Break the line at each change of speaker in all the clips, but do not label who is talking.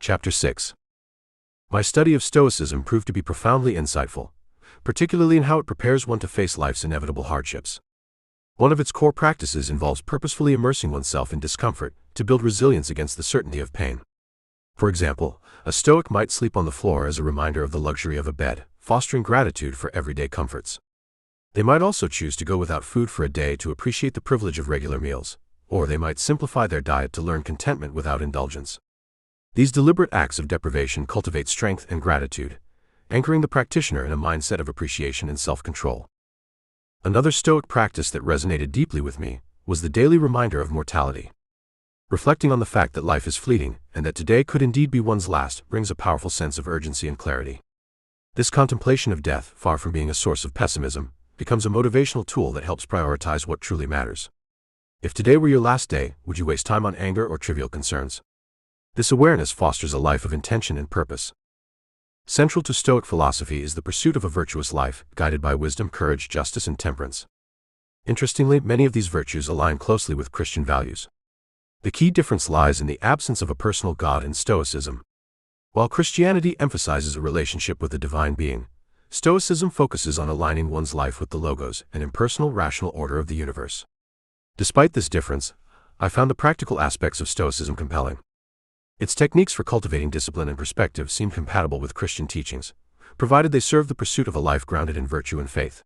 Chapter 6. My study of Stoicism proved to be profoundly insightful, particularly in how it prepares one to face life's inevitable hardships. One of its core practices involves purposefully immersing oneself in discomfort to build resilience against the certainty of pain. For example, a Stoic might sleep on the floor as a reminder of the luxury of a bed, fostering gratitude for everyday comforts. They might also choose to go without food for a day to appreciate the privilege of regular meals, or they might simplify their diet to learn contentment without indulgence. These deliberate acts of deprivation cultivate strength and gratitude, anchoring the practitioner in a mindset of appreciation and self-control. Another Stoic practice that resonated deeply with me was the daily reminder of mortality. Reflecting on the fact that life is fleeting and that today could indeed be one's last brings a powerful sense of urgency and clarity. This contemplation of death, far from being a source of pessimism, becomes a motivational tool that helps prioritize what truly matters. If today were your last day, would you waste time on anger or trivial concerns? This awareness fosters a life of intention and purpose. Central to Stoic philosophy is the pursuit of a virtuous life, guided by wisdom, courage, justice, and temperance. Interestingly, many of these virtues align closely with Christian values. The key difference lies in the absence of a personal God in Stoicism. While Christianity emphasizes a relationship with the divine being, Stoicism focuses on aligning one's life with the logos, an impersonal, rational order of the universe. Despite this difference, I found the practical aspects of Stoicism compelling. Its techniques for cultivating discipline and perspective seem compatible with Christian teachings, provided they serve the pursuit of a life grounded in virtue and faith.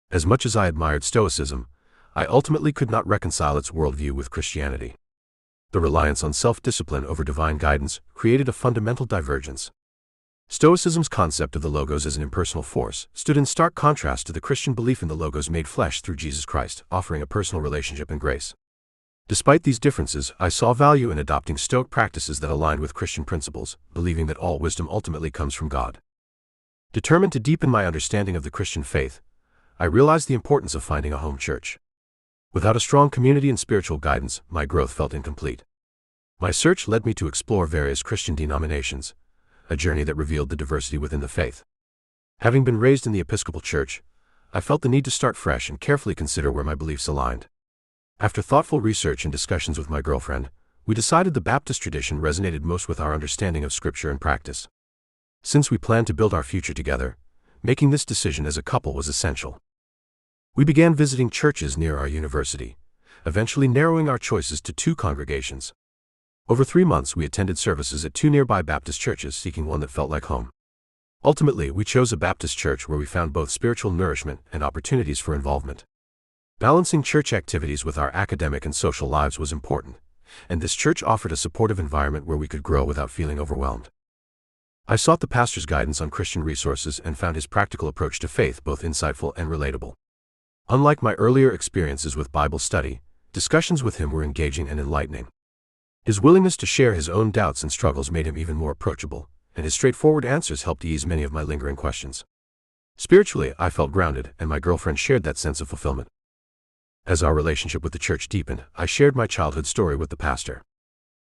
As much as I admired Stoicism, I ultimately could not reconcile its worldview with Christianity. The reliance on self-discipline over divine guidance created a fundamental divergence. Stoicism's concept of the logos as an impersonal force stood in stark contrast to the Christian belief in the logos made flesh through Jesus Christ, offering a personal relationship and grace. Despite these differences, I saw value in adopting Stoic practices that aligned with Christian principles, believing that all wisdom ultimately comes from God. Determined to deepen my understanding of the Christian faith, I realized the importance of finding a home church. Without a strong community and spiritual guidance, my growth felt incomplete. My search led me to explore various Christian denominations, a journey that revealed the diversity within the faith. Having been raised in the Episcopal Church, I felt the need to start fresh and carefully consider where my beliefs aligned. After thoughtful research and discussions with my girlfriend, we decided the Baptist tradition resonated most with our understanding of Scripture and practice. Since we planned to build our future together, making this decision as a couple was essential. We began visiting churches near our university, eventually narrowing our choices to 2 congregations. Over 3 months, we attended services at 2 nearby Baptist churches, seeking one that felt like home. Ultimately, we chose a Baptist church where we found both spiritual nourishment and opportunities for involvement. Balancing church activities with our academic and social lives was important, and this church offered a supportive environment where we could grow without feeling overwhelmed. I sought the pastor's guidance on Christian resources and found his practical approach to faith both insightful and relatable. Unlike my earlier experiences with Bible study, discussions with him were engaging and enlightening. His willingness to share his own doubts and struggles made him even more approachable, and his straightforward answers helped ease many of my lingering questions. Spiritually, I felt grounded, and my girlfriend shared that sense of fulfillment. As our relationship with the church deepened, I shared my childhood story with the pastor.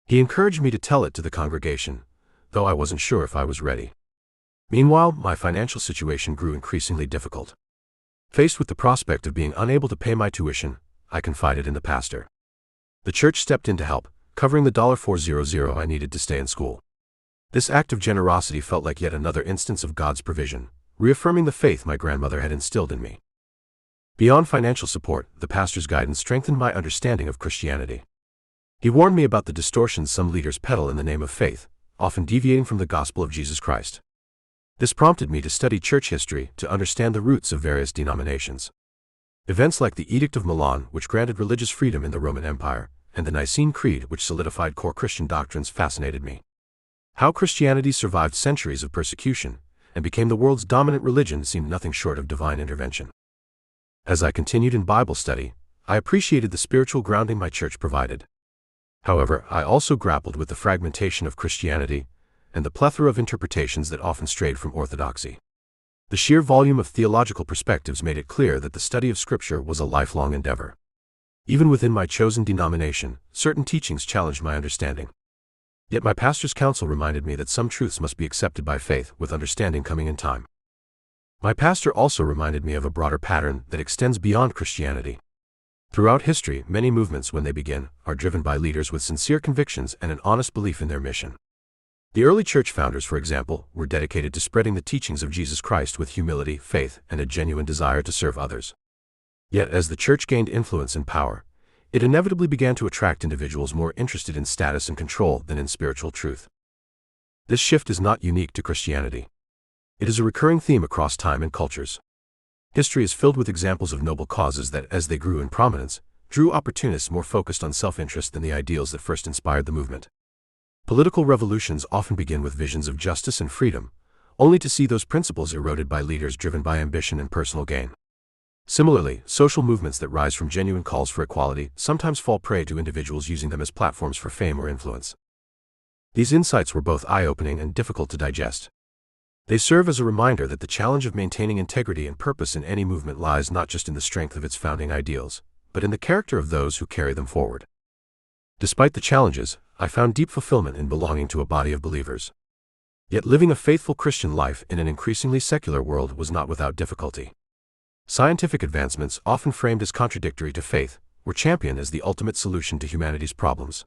He encouraged me to tell it to the congregation, though I wasn't sure if I was ready. Meanwhile, my financial situation grew increasingly difficult. Faced with the prospect of being unable to pay my tuition, I confided in the pastor. The church stepped in to help, covering the $400 I needed to stay in school. This act of generosity felt like yet another instance of God's provision, reaffirming the faith my grandmother had instilled in me. Beyond financial support, the pastor's guidance strengthened my understanding of Christianity. He warned me about the distortions some leaders peddle in the name of faith, often deviating from the gospel of Jesus Christ. This prompted me to study church history to understand the roots of various denominations. Events like the Edict of Milan, which granted religious freedom in the Roman Empire, and the Nicene Creed, which solidified core Christian doctrines, fascinated me. How Christianity survived centuries of persecution and became the world's dominant religion seemed nothing short of divine intervention. As I continued in Bible study, I appreciated the spiritual grounding my church provided. However, I also grappled with the fragmentation of Christianity and the plethora of interpretations that often strayed from orthodoxy. The sheer volume of theological perspectives made it clear that the study of Scripture was a lifelong endeavor. Even within my chosen denomination, certain teachings challenged my understanding. Yet my pastor's counsel reminded me that some truths must be accepted by faith, with understanding coming in time. My pastor also reminded me of a broader pattern that extends beyond Christianity. Throughout history, many movements, when they begin, are driven by leaders with sincere convictions and an honest belief in their mission. The early church founders, for example, were dedicated to spreading the teachings of Jesus Christ with humility, faith, and a genuine desire to serve others. Yet as the church gained influence and power, it inevitably began to attract individuals more interested in status and control than in spiritual truth. This shift is not unique to Christianity. It is a recurring theme across time and cultures. History is filled with examples of noble causes that, as they grew in prominence, drew opportunists more focused on self-interest than the ideals that first inspired the movement. Political revolutions often begin with visions of justice and freedom, only to see those principles eroded by leaders driven by ambition and personal gain. Similarly, social movements that rise from genuine calls for equality sometimes fall prey to individuals using them as platforms for fame or influence. These insights were both eye-opening and difficult to digest. They serve as a reminder that the challenge of maintaining integrity and purpose in any movement lies not just in the strength of its founding ideals, but in the character of those who carry them forward. Despite the challenges, I found deep fulfillment in belonging to a body of believers. Yet living a faithful Christian life in an increasingly secular world was not without difficulty. Scientific advancements, often framed as contradictory to faith, were championed as the ultimate solution to humanity's problems.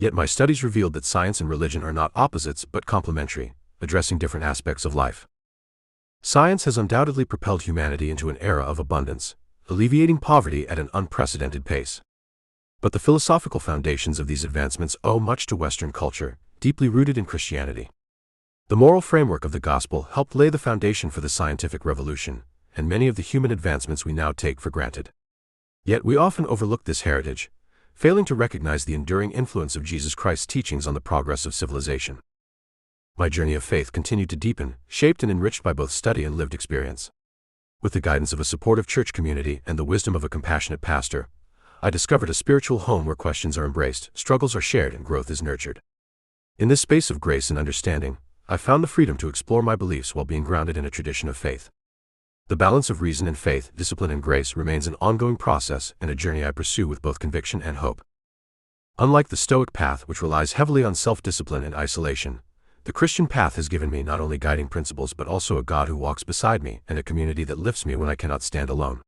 Yet my studies revealed that science and religion are not opposites but complementary, addressing different aspects of life. Science has undoubtedly propelled humanity into an era of abundance, alleviating poverty at an unprecedented pace. But the philosophical foundations of these advancements owe much to Western culture, deeply rooted in Christianity. The moral framework of the gospel helped lay the foundation for the scientific revolution, and many of the human advancements we now take for granted. Yet we often overlook this heritage, failing to recognize the enduring influence of Jesus Christ's teachings on the progress of civilization. My journey of faith continued to deepen, shaped and enriched by both study and lived experience. With the guidance of a supportive church community and the wisdom of a compassionate pastor, I discovered a spiritual home where questions are embraced, struggles are shared, and growth is nurtured. In this space of grace and understanding, I found the freedom to explore my beliefs while being grounded in a tradition of faith. The balance of reason and faith, discipline and grace remains an ongoing process and a journey I pursue with both conviction and hope. Unlike the Stoic path, which relies heavily on self-discipline and isolation, the Christian path has given me not only guiding principles but also a God who walks beside me and a community that lifts me when I cannot stand alone.